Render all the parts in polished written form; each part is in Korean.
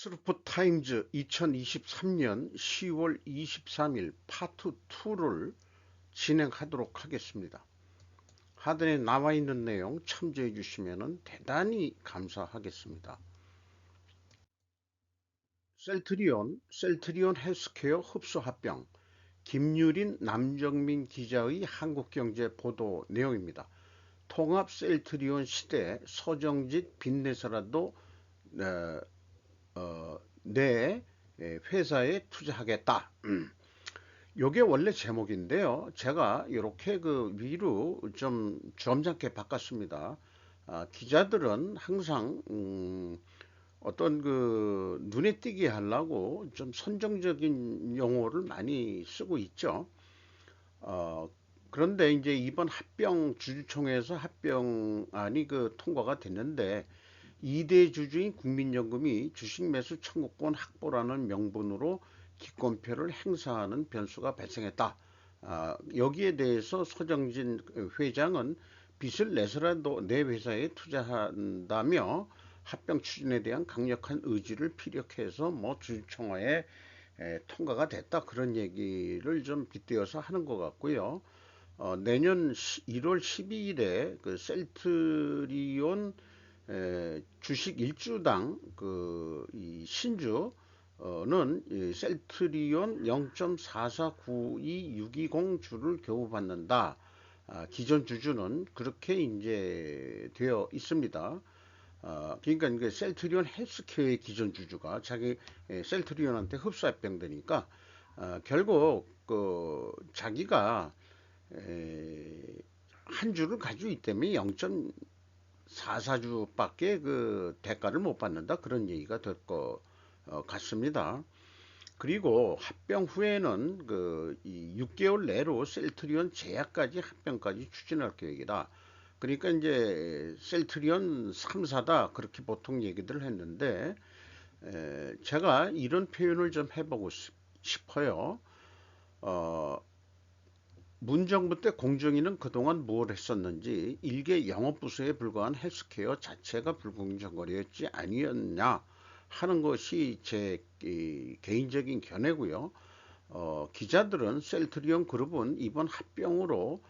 스루포타임즈 2023년 10월 23일 파트 2를 진행하도록 하겠습니다. 하단에 나와 있는 내용 참조해 주시면 대단히 감사하겠습니다. 셀트리온 헬스케어 흡수 합병, 김유린, 남정민 기자의 한국경제 보도 내용입니다. 통합 셀트리온 시대 서정짓 빚내서라도 내 회사에 투자하겠다. 요게 원래 제목인데요. 제가 이렇게 그 위로 좀 점잖게 바꿨습니다. 기자들은 항상 어떤 그 눈에 띄게 하려고 좀 선정적인 용어를 많이 쓰고 있죠. 어, 그런데 이제 이번 합병 주주총회에서 합병안이 그 통과가 됐는데 2대 주주인 국민연금이 주식 매수 청구권 확보라는 명분으로 기권표를 행사하는 변수가 발생했다. 여기에 대해서 소정진 회장은 빚을 내서라도 내 회사에 투자한다며 합병 추진에 대한 강력한 의지를 피력해서 뭐 주주총회에 통과가 됐다 그런 얘기를 좀 빗대어서 하는 것 같고요. 내년 1월 12일에 그 셀트리온 주식 1주당 이 신주는 셀트리온 0.4492620 주를 겨우 받는다. 기존 주주는 그렇게 이제 되어 있습니다. 그러니까 이게 셀트리온 헬스케어의 기존 주주가 자기 셀트리온한테 흡수합병되니까 결국 그 자기가 한 주를 가지고 있기 때문에 0.44주밖에 그 대가를 못 받는다 그런 얘기가 될 것 같습니다. 그리고 합병 후에는 이 6개월 내로 셀트리온 제약까지 합병까지 추진할 계획이다. 그러니까 이제 셀트리온 3사다 그렇게 보통 얘기들을 했는데 제가 이런 표현을 좀 해보고 싶어요. 어, 문정부 때 공정위는 그동안 뭘 했었는지 일개 영업부서에 불과한 헬스케어 자체가 불공정거리였지 아니었냐 하는 것이 제 개인적인 견해고요. 기자들은 셀트리온 그룹은 이번 합병으로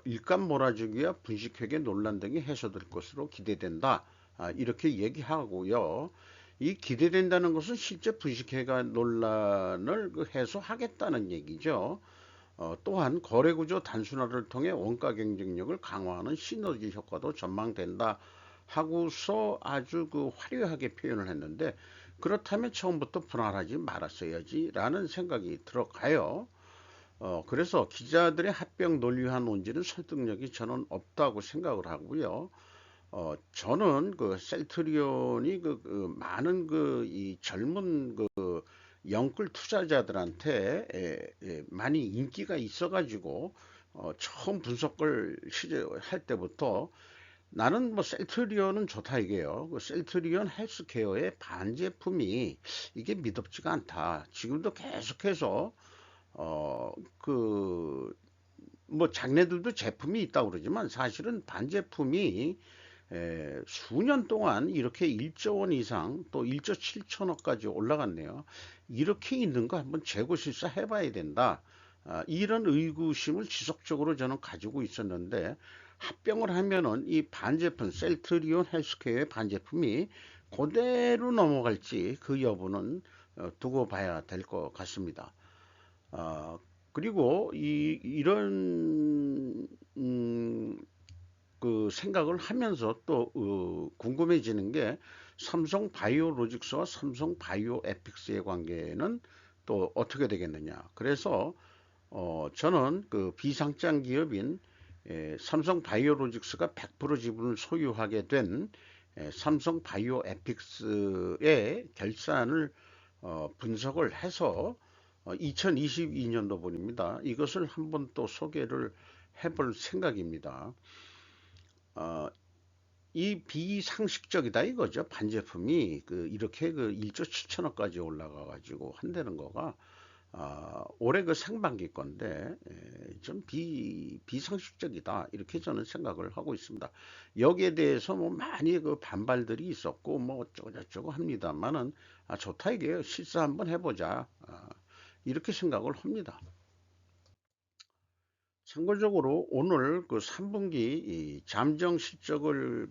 일감 몰아주기와 분식회계 논란 등이 해소될 것으로 기대된다. 이렇게 얘기하고요. 이 기대된다는 것은 실제 분식회계 논란을 해소하겠다는 얘기죠. 또한 거래구조 단순화를 통해 원가 경쟁력을 강화하는 시너지 효과도 전망된다 하고서 아주 그 화려하게 표현을 했는데 그렇다면 처음부터 분할하지 말았어야지 라는 생각이 들어가요. 그래서 기자들의 합병 논리화 논지는 설득력이 저는 없다고 생각을 하고요. 저는 그 셀트리온이 많은 이 젊은 영끌 투자자들한테 많이 인기가 있어가지고 처음 분석을 시작할 때부터 나는 뭐 셀트리온은 좋다 이게요. 그 셀트리온 헬스케어의 반제품이 이게 믿업지가 않다. 지금도 계속해서 어, 그, 뭐, 자기네들도 제품이 있다고 그러지만 사실은 반제품이 수년 동안 이렇게 1조 원 이상 또 1조 7천억까지 올라갔네요. 이렇게 있는 거 한번 재고 실사 해봐야 된다. 이런 의구심을 지속적으로 저는 가지고 있었는데 합병을 하면은 이 반제품 셀트리온 헬스케어의 반제품이 그대로 넘어갈지 그 여부는 두고 봐야 될 것 같습니다. 아, 그리고 이런 그 생각을 하면서 또 궁금해지는 게 삼성 바이오로직스와 삼성 바이오 에픽스의 관계는 또 어떻게 되겠느냐. 그래서 저는 그 비상장 기업인 삼성 바이오로직스가 100% 지분을 소유하게 된 삼성 바이오 에픽스의 결산을 분석을 해서 2022년도분입니다. 이것을 한번 또 소개를 해볼 생각입니다. 어, 이 비상식적이다 이거죠. 반제품이 이렇게 1조 7천억까지 올라가 가지고 한다는 거가 올해 그 상반기 건데 좀 비상식적이다 이렇게 저는 생각을 하고 있습니다. 여기에 대해서 뭐 많이 그 반발들이 있었고 뭐 어쩌고저쩌고 합니다만은 좋다 이게 실수 한번 해보자 이렇게 생각을 합니다. 참고적으로 오늘 그 3분기 이 잠정 실적을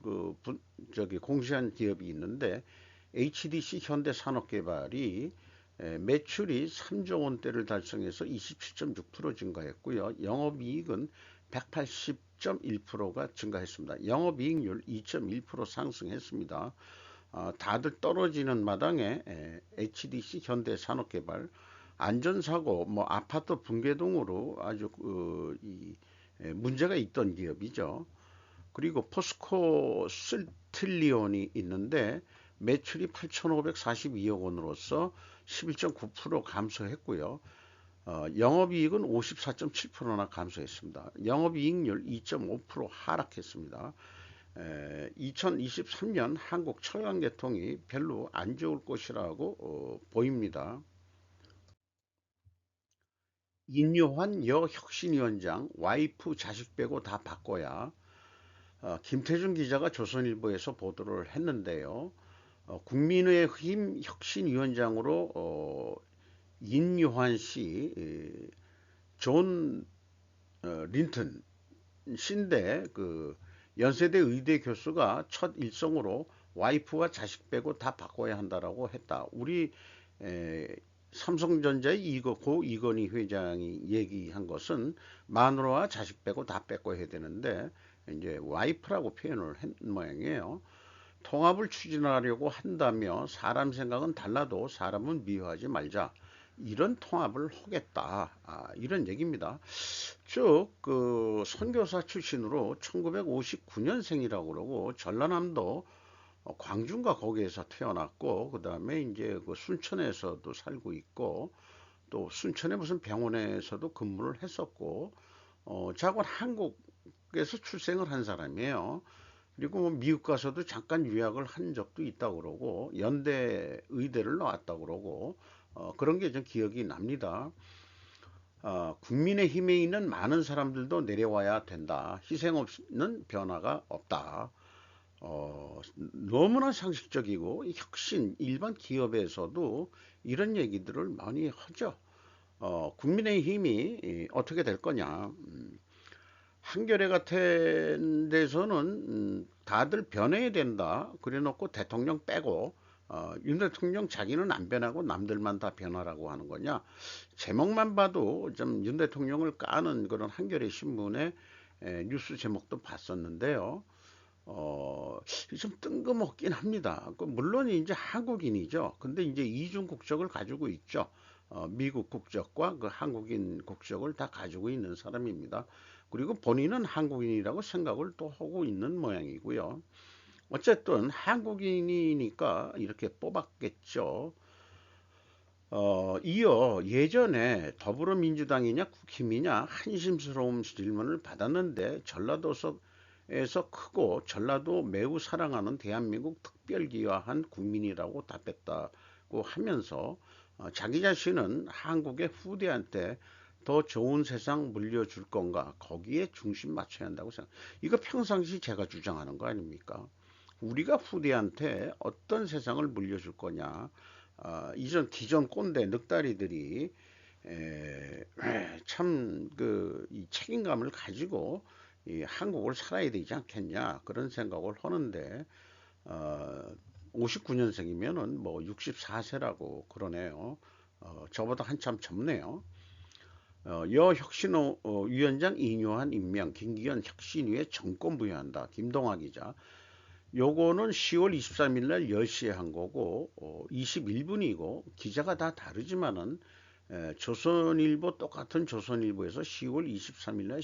저기 공시한 기업이 있는데 HDC 현대산업개발이 매출이 3조 원대를 달성해서 27.6% 증가했고요. 영업이익은 180.1%가 증가했습니다. 영업이익률 2.1% 상승했습니다. 다들 떨어지는 마당에 HDC 현대산업개발 안전사고, 뭐 아파트 붕괴 등으로 아주 문제가 있던 기업이죠. 그리고 포스코 슬틸리온이 있는데 매출이 8,542억 원으로서 11.9% 감소했고요. 영업이익은 54.7%나 감소했습니다. 영업이익률 2.5% 하락했습니다. 2023년 한국 철강계통이 별로 안 좋을 것이라고 보입니다. 인요한 여혁신위원장 와이프 자식 빼고 다 바꿔야 김태준 기자가 조선일보에서 보도를 했는데요. 국민의힘 혁신위원장으로 인요한 씨, 존 린튼 씨인데 그 연세대 의대 교수가 첫 일성으로 와이프와 자식 빼고 다 바꿔야 한다라고 했다. 우리 삼성전자의 고 이건희 회장이 얘기한 것은 마누라와 자식 빼고 다 바꿔야 되는데 이제 와이프라고 표현을 한 모양이에요. 통합을 추진하려고 한다며 사람 생각은 달라도 사람은 미워하지 말자. 이런 통합을 하겠다. 이런 얘기입니다. 즉, 그 선교사 출신으로 1959년생이라고 그러고 전라남도 광주인가 거기에서 태어났고 그 다음에 이제 그 순천에서도 살고 있고 또 순천의 무슨 병원에서도 근무를 했었고 자고 한국에서 출생을 한 사람이에요. 그리고 뭐 미국 가서도 잠깐 유학을 한 적도 있다고 그러고 연대 의대를 나왔다고 그러고 그런 게 좀 기억이 납니다. 국민의힘에 있는 많은 사람들도 내려와야 된다. 희생 없는 변화가 없다. 너무나 상식적이고 혁신 일반 기업에서도 이런 얘기들을 많이 하죠. 국민의힘이 어떻게 될 거냐. 한겨레 같은 데서는 다들 변해야 된다. 그래 놓고 대통령 빼고 윤 대통령 자기는 안 변하고 남들만 다 변하라고 하는 거냐. 제목만 봐도 좀 윤 대통령을 까는 그런 한겨레 신문의 뉴스 제목도 봤었는데요. 좀 뜬금없긴 합니다. 물론 이제 한국인이죠. 근데 이제 이중 국적을 가지고 있죠. 미국 국적과 그 한국인 국적을 다 가지고 있는 사람입니다. 그리고 본인은 한국인이라고 생각을 또 하고 있는 모양이고요. 어쨌든 한국인이니까 이렇게 뽑았겠죠. 이어 예전에 더불어민주당이냐 국힘이냐 한심스러운 질문을 받았는데 전라도에서 크고 전라도 매우 사랑하는 대한민국 특별기여한 국민이라고 답했다고 하면서 자기 자신은 한국의 후대한테 더 좋은 세상 물려줄 건가 거기에 중심 맞춰야 한다고 생각. 이거 평상시 제가 주장하는 거 아닙니까? 우리가 후대한테 어떤 세상을 물려줄 거냐. 이전 기존 꼰대 늑다리들이 참 그 이 책임감을 가지고 이 한국을 살아야 되지 않겠냐 그런 생각을 하는데 59년생이면은 뭐 64세라고 그러네요. 저보다 한참 젊네요. 여혁신위원장 인요한 임명 김기현 혁신위에 정권 부여한다. 김동아 기자. 요거는 10월 23일 날 10시에 한 거고 21분이고 기자가 다 다르지만은 조선일보 똑같은 조선일보에서 10월 23일 날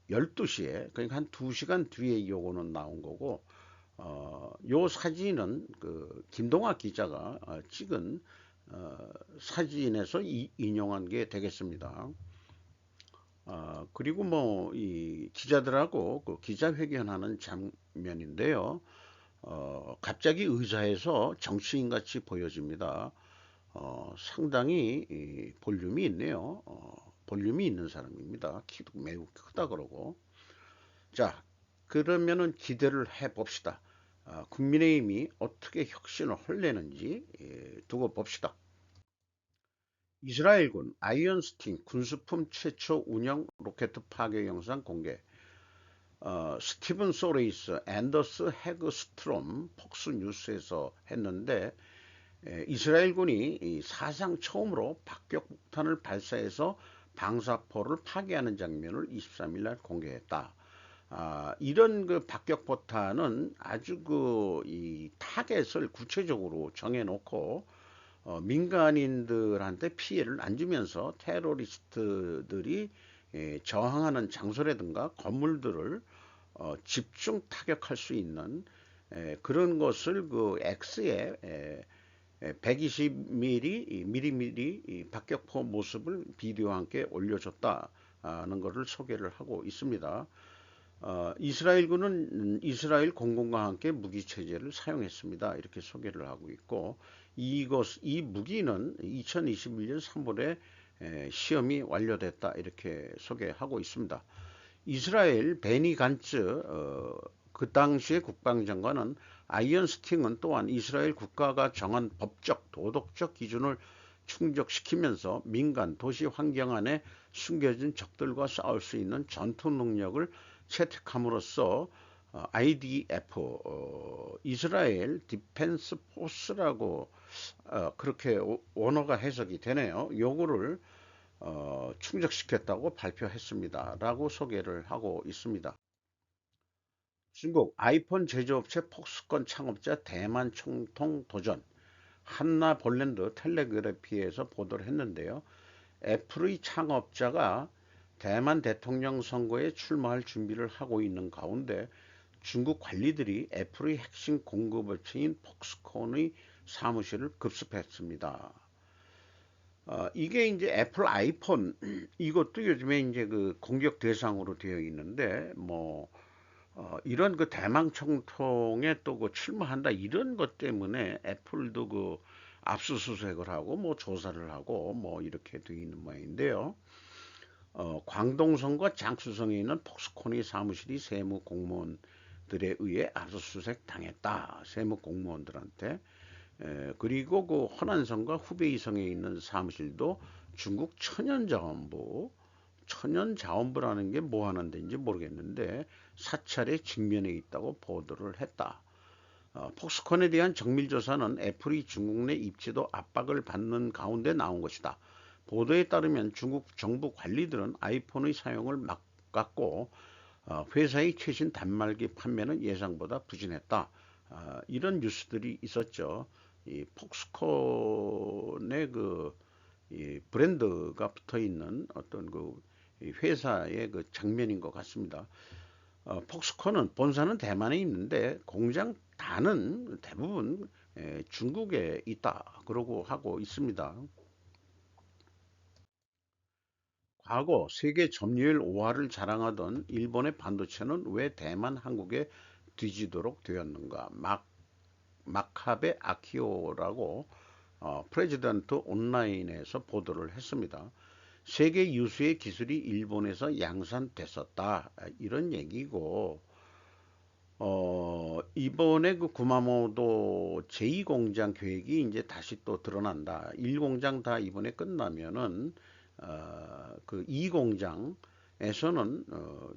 12시에 그러니까 한 2시간 뒤에 요거는 나온 거고 요 사진은 그 김동학 기자가 찍은 사진에서 인용한 게 되겠습니다. 그리고 뭐 이 기자들하고 그 기자회견하는 장면인데요. 갑자기 의자에서 정치인 같이 보여집니다. 상당히 볼륨이 있네요. 볼륨이 있는 사람입니다. 키도 매우 크다 그러고. 자, 그러면은 기대를 해 봅시다. 국민의힘이 어떻게 혁신을 헐내는지 두고 봅시다. 이스라엘군 아이언스팅 군수품 최초 운영 로켓 파괴 영상 공개. 스티븐 소레이스, 앤더스 해그스트롬 폭스뉴스에서 했는데 이스라엘군이 사상 처음으로 박격폭탄을 발사해서 방사포를 파괴하는 장면을 23일 날 공개했다. 이런 그 박격포탄은 아주 이 타겟을 구체적으로 정해놓고 민간인들한테 피해를 안 주면서 테러리스트들이 저항하는 장소라든가 건물들을 집중 타격할 수 있는 그런 것을 그 X에 120mm 박격포 모습을 비디오와 함께 올려줬다는 것을 소개를 하고 있습니다. 이스라엘군은 이스라엘 공군과 함께 무기 체제를 사용했습니다. 이렇게 소개를 하고 있고 이 무기는 2021년 3월에 시험이 완료됐다 이렇게 소개하고 있습니다. 이스라엘 베니 간츠 그 당시의 국방장관은 아이언 스팅은 또한 이스라엘 국가가 정한 법적 도덕적 기준을 충족시키면서 민간 도시 환경 안에 숨겨진 적들과 싸울 수 있는 전투 능력을 채택함으로써 IDF 이스라엘 디펜스 포스라고 그렇게 원어가 해석이 되네요. 요거를 충족시켰다고 발표했습니다. 라고 소개를 하고 있습니다. 중국 아이폰 제조업체 폭스콘 창업자 대만 총통 도전. 한나 볼랜드 텔레그래피에서 보도를 했는데요. 애플의 창업자가 대만 대통령 선거에 출마할 준비를 하고 있는 가운데 중국 관리들이 애플의 핵심 공급업체인 폭스콘의 사무실을 급습했습니다. 이게 이제 애플 아이폰 이것도 요즘에 이제 그 공격 대상으로 되어 있는데 이런 그 대망 총통에 또 그 출마한다 이런 것 때문에 애플도 그 압수수색을 하고 조사를 하고 이렇게 되어 있는 모양인데요. 광동성과 장수성에 있는 폭스콘의 사무실이 세무 공무원들에 의해 압수수색 당했다. 세무 공무원들한테. 그리고 그 허난성과 후베이성에 있는 사무실도 중국 천연자원부라는 게 뭐 하는 데인지 모르겠는데 사찰에 직면해 있다고 보도를 했다. 폭스콘에 대한 정밀조사는 애플이 중국 내 입지도 압박을 받는 가운데 나온 것이다. 보도에 따르면 중국 정부 관리들은 아이폰의 사용을 막았고 회사의 최신 단말기 판매는 예상보다 부진했다. 이런 뉴스들이 있었죠. 이 폭스콘의 이 브랜드가 붙어 있는 어떤 회사의 그 장면인 것 같습니다. 폭스콘은 본사는 대만에 있는데 공장 다는 대부분 중국에 있다 그러고 하고 있습니다. 과거 세계 점유율 5위를 자랑하던 일본의 반도체는 왜 대만, 한국에 뒤지도록 되었는가? 마카베 아키오라고 프레지던트 온라인에서 보도를 했습니다. 세계 유수의 기술이 일본에서 양산됐었다. 이런 얘기고, 이번에 그 구마모도 제2공장 계획이 이제 다시 또 드러난다. 1공장 다 이번에 끝나면은, 그 2공장에서는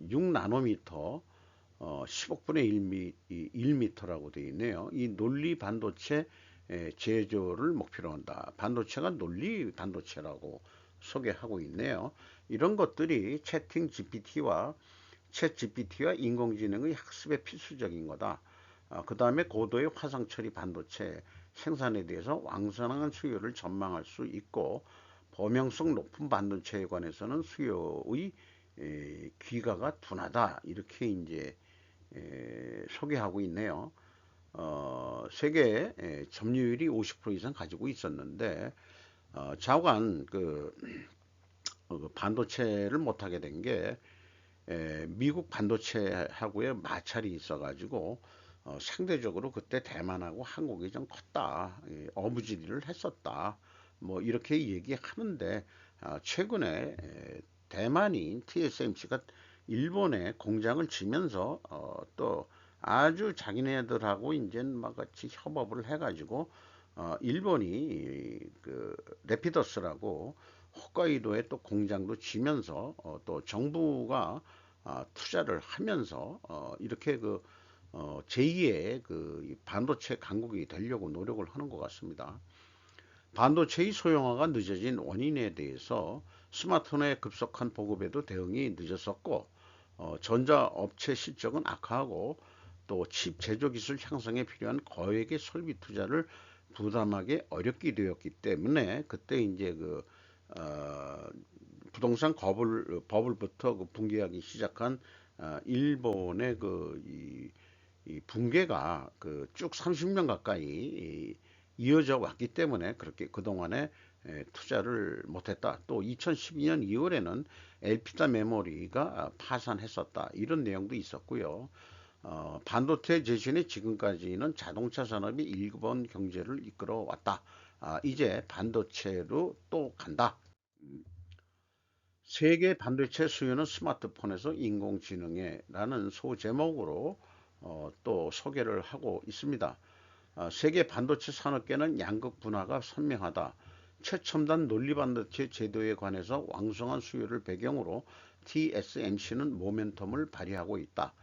6나노미터 10억분의 1미터라고 되어 있네요. 이 논리 반도체 제조를 목표로 한다. 반도체가 논리 반도체라고 소개하고 있네요. 이런 것들이 챗 GPT와 인공지능의 학습에 필수적인 거다. 그 다음에 고도의 화상 처리 반도체 생산에 대해서 왕성한 수요를 전망할 수 있고 범용성 높은 반도체에 관해서는 수요의 귀가가 둔하다. 이렇게 이제 소개하고 있네요. 세계 점유율이 50% 이상 가지고 있었는데 좌우간 그 반도체를 못하게 된 게 미국 반도체하고의 마찰이 있어가지고 상대적으로 그때 대만하고 한국이 좀 컸다. 어부지리를 했었다. 뭐 이렇게 얘기하는데 최근에 대만인 TSMC가 일본에 공장을 지면서 또 아주 자기네들하고 이제 막 같이 협업을 해가지고 일본이 그 레피더스라고 홋카이도에 또 공장도 지면서 또 정부가 투자를 하면서 이렇게 그 제2의 그 반도체 강국이 되려고 노력을 하는 것 같습니다. 반도체의 소형화가 늦어진 원인에 대해서 스마트폰의 급속한 보급에도 대응이 늦었었고, 전자업체 실적은 악화하고 또 칩 제조 기술 향상에 필요한 거액의 설비 투자를 부담하기 어렵게 되었기 때문에 그때 이제 그 어, 부동산 버블부터 그 붕괴하기 시작한 일본의 이 붕괴가 그 쭉 30년 가까이 이어져 왔기 때문에 그렇게 그동안에 투자를 못했다. 또 2012년 2월에는 엘피다 메모리가 파산했었다. 이런 내용도 있었고요. 반도체 재신이 지금까지는 자동차 산업이 일본 경제를 이끌어 왔다. 이제 반도체로 또 간다. 세계 반도체 수요는 스마트폰에서 인공지능에라는 소제목으로 또 소개를 하고 있습니다. 세계 반도체 산업계는 양극 분화가 선명하다. 최첨단 논리 반도체 제도에 관해서 왕성한 수요를 배경으로 TSMC는 모멘텀을 발휘하고 있다.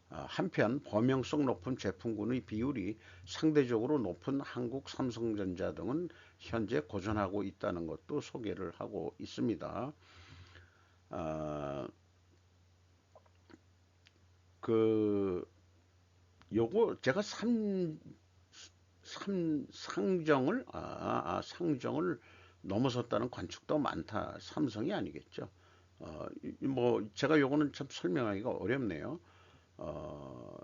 한편 범용성 높은 제품군의 비율이 상대적으로 높은 한국 삼성전자 등은 현재 고전하고 있다는 것도 소개를 하고 있습니다. 아, 그 요거 제가 상정을 넘어섰다는 관측도 많다. 삼성이 아니겠죠. 뭐 제가 요거는 참 설명하기가 어렵네요. 어,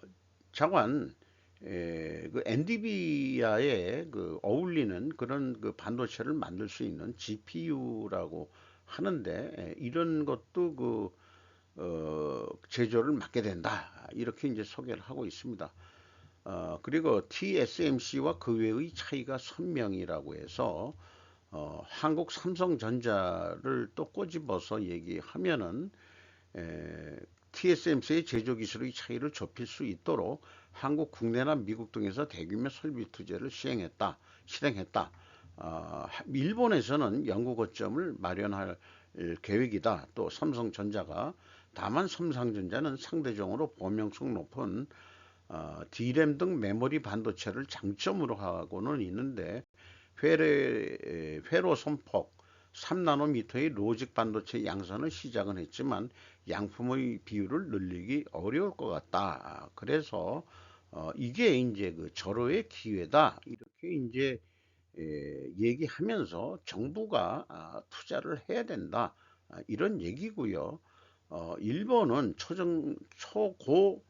자관 그 엔비디아에 그 어울리는 그런 그 반도체를 만들 수 있는 GPU라고 하는데 이런 것도 그 제조를 맡게 된다. 이렇게 이제 소개를 하고 있습니다. 그리고 TSMC와 그 외의 차이가 선명이라고 해서 한국 삼성전자를 또 꼬집어서 얘기하면은 TSMC의 제조 기술의 차이를 좁힐 수 있도록 한국 국내나 미국 등에서 대규모 설비 투자를 실행했다. 일본에서는 연구 거점을 마련할 계획이다. 또 삼성전자가 다만 삼성전자는 상대적으로 범용성 높은 D램 등 메모리 반도체를 장점으로 하고는 있는데 회로 선폭 3나노미터의 로직 반도체 양산을 시작은 했지만 양품의 비율을 늘리기 어려울 것 같다. 그래서 이게 이제 그 절호의 기회다. 이렇게 이제 얘기하면서 정부가 투자를 해야 된다. 이런 얘기고요. 일본은 초고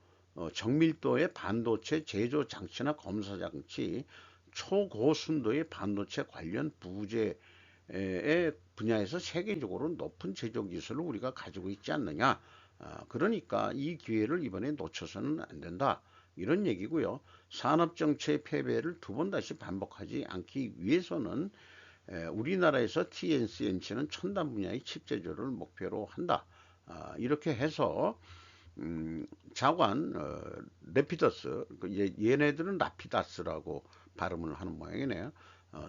정밀도의 반도체 제조 장치나 검사 장치, 초고순도의 반도체 관련 부재의 분야에서 세계적으로 높은 제조 기술을 우리가 가지고 있지 않느냐. 그러니까 이 기회를 이번에 놓쳐서는 안 된다. 이런 얘기고요. 산업정체의 패배를 두 번 다시 반복하지 않기 위해서는 우리나라에서 TSMC는 첨단 분야의 칩 제조를 목표로 한다. 이렇게 해서 자관 레피더스 얘네들은 라피다스라고 발음을 하는 모양이네요.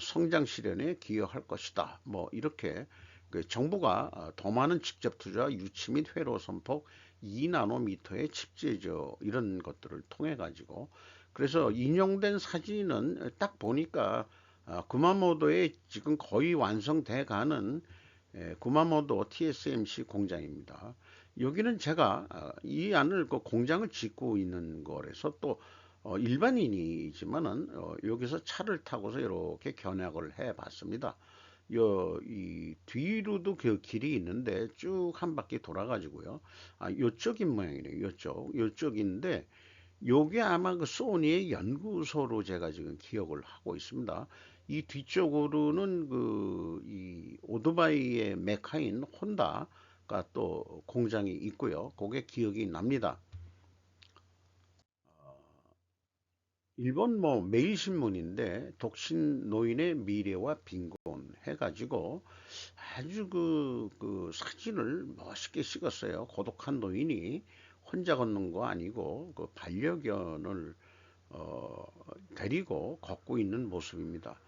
성장 실현에 기여할 것이다. 뭐 이렇게 그 정부가 더 많은 직접 투자, 유치 및 회로 선폭, 2나노미터의 칩 제조 이런 것들을 통해 가지고 그래서 인용된 사진은 딱 보니까 구마모도에 지금 거의 완성돼 가는 구마모도 TSMC 공장입니다. 여기는 제가 이 안을 그 공장을 짓고 있는 거라서 또 일반인이지만은 여기서 차를 타고서 이렇게 견학을 해 봤습니다. 이 뒤로도 그 길이 있는데 쭉 한 바퀴 돌아가지고요. 요쪽인 모양이네요. 요쪽인데 요게 아마 그 소니의 연구소로 제가 지금 기억을 하고 있습니다. 이 뒤쪽으로는 그 이 오토바이의 메카인 혼다가 또 공장이 있고요. 그게 기억이 납니다. 일본 뭐 매일신문인데 독신 노인의 미래와 빈곤 해가지고 아주 그 사진을 멋있게 찍었어요. 고독한 노인이 혼자 걷는 거 아니고 그 반려견을 어, 데리고 걷고 있는 모습입니다.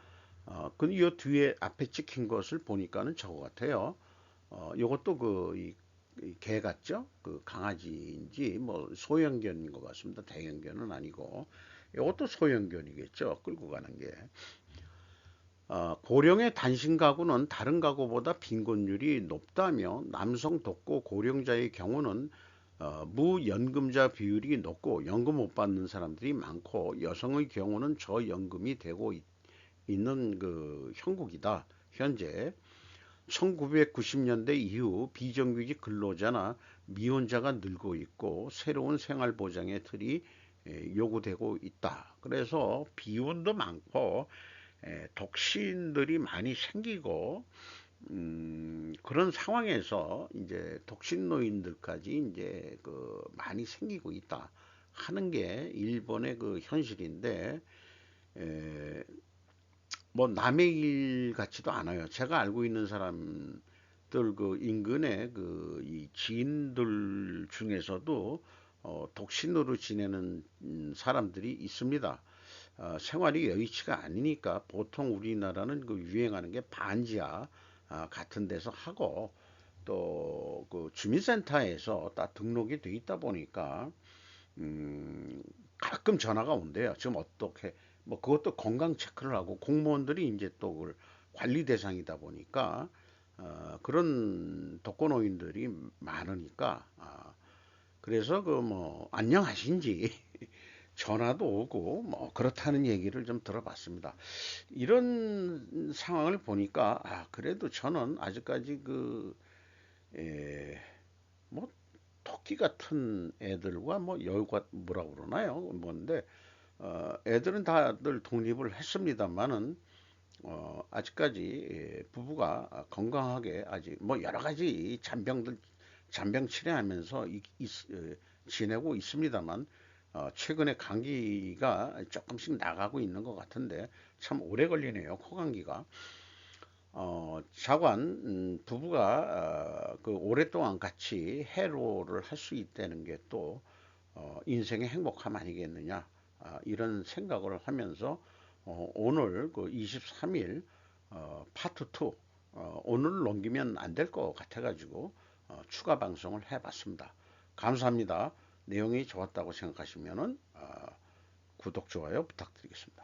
근데 이 뒤에 앞에 찍힌 것을 보니까는 저거 같아요. 요것도 이개 같죠? 그 강아지인지 뭐 소형견인 것 같습니다. 대형견은 아니고 요것도 소형견이겠죠. 끌고 가는 게. 고령의 단신 가구는 다른 가구보다 빈곤율이 높다며 남성 독거 고령자의 경우는 무연금자 비율이 높고 연금 못 받는 사람들이 많고 여성의 경우는 저연금이 되고 있는 그 형국이다. 현재 1990년대 이후 비정규직 근로자나 미혼자가 늘고 있고 새로운 생활보장의 틀이 요구되고 있다. 그래서 비혼도 많고 독신들이 많이 생기고 그런 상황에서 이제 독신 노인들까지 이제 그 많이 생기고 있다 하는 게 일본의 그 현실인데 에, 뭐 남의 일 같지도 않아요. 제가 알고 있는 사람들 그 인근에 그 이 지인들 중에서도 독신으로 지내는 사람들이 있습니다. 생활이 여의치가 않으니까 보통 우리나라는 그 유행하는 게 반지하 같은 데서 하고 또 그 주민센터에서 다 등록이 돼 있다 보니까 가끔 전화가 온대요. 지금 어떻게 뭐 그것도 건강 체크를 하고 공무원들이 이제 또 그걸 관리 대상이다 보니까 그런 독거노인들이 많으니까 그래서 그 뭐 안녕하신지 전화도 오고 뭐 그렇다는 얘기를 좀 들어봤습니다. 이런 상황을 보니까 그래도 저는 아직까지 뭐 토끼 같은 애들과 뭐 여우가 뭐라고 그러나요? 뭔데 애들은 다들 독립을 했습니다만은 아직까지 부부가 건강하게 아직 뭐 여러 가지 잔병 치레하면서 지내고 있습니다만 최근에 감기가 조금씩 나가고 있는 것 같은데 참 오래 걸리네요. 코감기가. 자관 부부가 그 오랫동안 같이 해로를 할 수 있다는 게 또 인생의 행복함 아니겠느냐 이런 생각을 하면서 오늘 그 23일 파트 2 오늘 넘기면 안 될 것 같아 가지고 추가 방송을 해봤습니다. 감사합니다. 내용이 좋았다고 생각하시면은 구독 좋아요 부탁드리겠습니다.